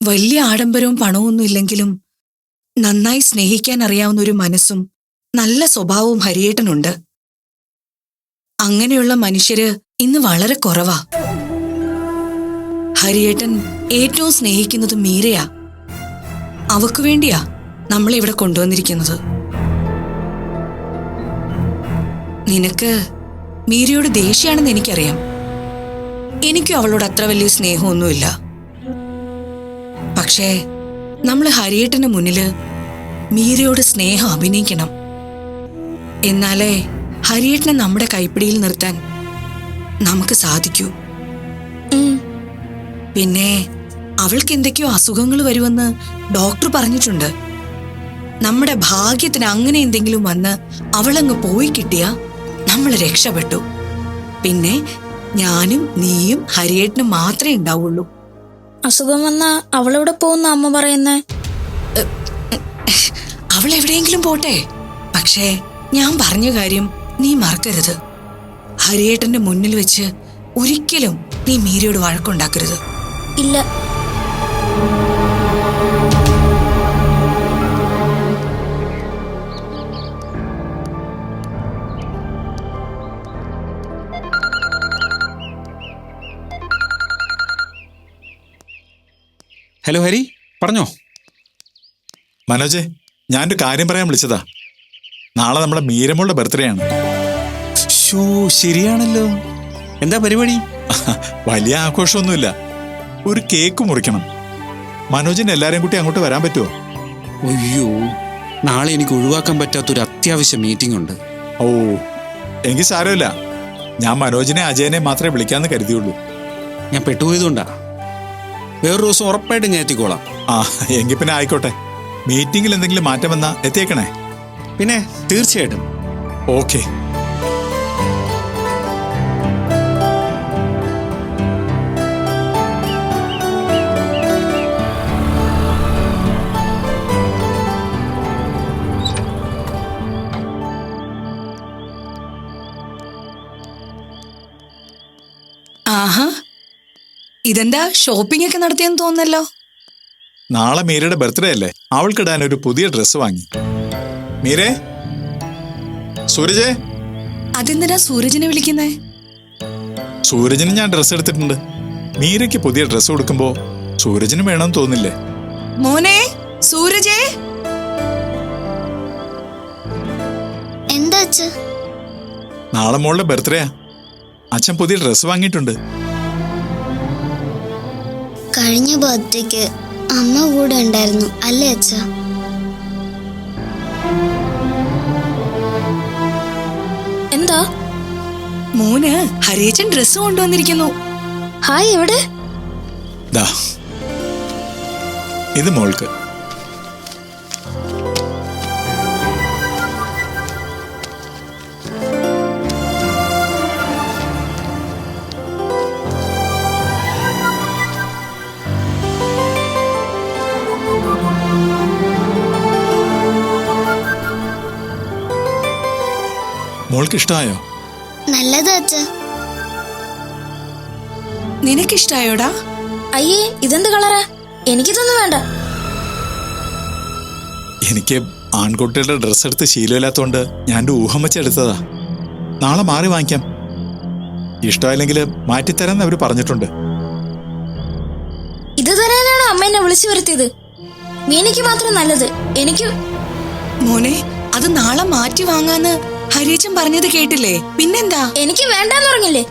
വലിയ ആഡംബരവും പണമൊന്നും ഇല്ലെങ്കിലും നന്നായി സ്നേഹിക്കാൻ അറിയാവുന്ന ഒരു മനസ്സും നല്ല സ്വഭാവവും ഹരിയേട്ടനുണ്ട്. അങ്ങനെയുള്ള മനുഷ്യര് ഇന്ന് വളരെ കുറവാ. ഹരിയേട്ടൻ ഏറ്റവും സ്നേഹിക്കുന്നത് മീരയാ. അവക്കു വേണ്ടിയാ നമ്മളിവിടെ കൊണ്ടുവന്നിരിക്കുന്നത്. നിനക്ക് മീരയോട് ദേഷ്യാണെന്ന് എനിക്കറിയാം. എനിക്കും അവളോട് അത്ര വലിയ സ്നേഹമൊന്നുമില്ല. പക്ഷേ നമ്മൾ ഹരിയേട്ടന് മുന്നില് മീരയോട് സ്നേഹം അഭിനയിക്കണം. എന്നാലേ ഹരിയേട്ടനെ നമ്മുടെ കൈപ്പിടിയിൽ നിർത്താൻ നമുക്ക് സാധിക്കൂ. പിന്നെ അവൾക്ക് എന്തൊക്കെയോ അസുഖങ്ങൾ വരുമെന്ന് ഡോക്ടർ പറഞ്ഞിട്ടുണ്ട്. നമ്മുടെ ഭാഗ്യത്തിന് അങ്ങനെ എന്തെങ്കിലും വന്ന് അവളങ്ങ് പോയി കിട്ടിയാ നമ്മൾ രക്ഷപ്പെട്ടു. പിന്നെ ഞാനും നീയും ഹരിയേട്ടനും മാത്രമേ ഉണ്ടാവുള്ളൂ. അസുഖം വന്നാ അവളെവിടെ പോകുന്ന അമ്മ പറയുന്നേ? അവൾ എവിടെയെങ്കിലും പോട്ടെ. പക്ഷേ ഞാൻ പറഞ്ഞ കാര്യം നീ മറക്കരുത്. ഹരിയേട്ടന്റെ മുന്നിൽ വെച്ച് ഒരിക്കലും നീ മീരയോട് വഴക്കുണ്ടാക്കരുത്. ഇല്ല. ഹലോ ഹരി, പറഞ്ഞോ. മനോജെ, ഞാനൊരു കാര്യം പറയാൻ വിളിച്ചതാ. നാളെ നമ്മുടെ മീരമോളുടെ ബർത്ത്ഡേ ആണ്. ഷോ, ശരിയാണല്ലോ. എന്താ പരിപാടി? വലിയ ആഘോഷമൊന്നുമില്ല. ഒരു കേക്ക് മുറിക്കണം. മനോജിന് എല്ലാരെയും കൂട്ടി അങ്ങോട്ട് വരാൻ പറ്റുമോ? അയ്യോ, നാളെ എനിക്ക് ഒഴിവാക്കാൻ പറ്റാത്തൊരു അത്യാവശ്യ മീറ്റിംഗ് ഉണ്ട്. ഓ, എനിക്ക് സാരമില്ല. ഞാൻ മനോജിനെ അജയനെ മാത്രമേ വിളിക്കാന്ന് കരുതിയുള്ളൂ. ഞാൻ പെട്ടുപോയതുകൊണ്ടാ. വേറൊരു ദിവസം ഉറപ്പായിട്ടും ഞാൻ എത്തിക്കോളാം. ആ, എങ്കിൽ പിന്നെ ആയിക്കോട്ടെ. മീറ്റിംഗിൽ എന്തെങ്കിലും മാറ്റം വന്നാ എത്തിയേക്കണേ. പിന്നെ തീർച്ചയായിട്ടും. ഓക്കെ. ആഹാ, ഇതെന്താ ഷോപ്പിംഗ് ഒക്കെ നടത്തിയെന്ന് തോന്നല്ലോ. നാളെ മീരയുടെ ബർത്ത്ഡേ അല്ലേ? അവൾക്കിടാൻ ഒരു പുതിയ ഡ്രസ്സ് വാങ്ങി. മീരേ, സൂരജേ. അതെന്തിനാ സൂരജിനെ വിളിക്കുന്നേ? സൂരജിന് ഞാൻ ഡ്രസ്സ് എടുത്തിട്ടുണ്ട്. മീരയ്ക്ക് പുതിയ ഡ്രസ്സ് കൊടുക്കുമ്പോ സൂരജിന് വേണമെന്ന് തോന്നില്ലേ? മോനെ സൂരജേ. എന്താ? നാളെ മോളുടെ ബർത്ത്ഡേയാ. അച്ഛൻ പുതിയ ഡ്രസ്സ് വാങ്ങിയിട്ടുണ്ട്. കഴിഞ്ഞ ബർത്ത്ഡേക്ക് അമ്മ കൂടെ ഉണ്ടായിരുന്നു അല്ലേ അച്ഛ? എന്താ? മോന് ഹരിയേച്ചൻ ഡ്രസ്സ് കൊണ്ടുവന്നിരിക്കുന്നു. ഹായ്, എവിടെ? ദാ, ഇത് മോൾക്ക്. മോൾക്ക് ഇഷ്ടമായോ? നല്ലത് അച്ഛ. നിനക്കിഷ്ടായോടാ? അയ്യേ, ഇതെന്ത് കളറാ? എനിക്കിതൊന്നും വേണ്ട. എനിക്ക് ആൺകുട്ടികളുടെ ഡ്രസ്സ് എടുത്ത് ശീലമില്ലാത്തോണ്ട് ഞാൻ ഒരു ഊഹം വെച്ചെടുത്തതാ. നാളെ മാറി വാങ്ങിക്കാം. ഇഷ്ടമായില്ലെങ്കിൽ മാറ്റിത്തരാന്ന് അവര് പറഞ്ഞിട്ടുണ്ട്. ഇത് തരാനാണ് അമ്മ എന്നെ വിളിച്ചു വരുത്തിയത്. മീനയ്ക്ക് മാത്രം നല്ലത്, എനിക്ക്. മോനെ, അത് നാളെ മാറ്റി വാങ്ങാന്ന് ഹരിയേച്ചൻ പറഞ്ഞത് കേട്ടില്ലേ? പിന്നെന്താ? എനിക്ക് വേണ്ടാന്ന് പറഞ്ഞില്ലേ?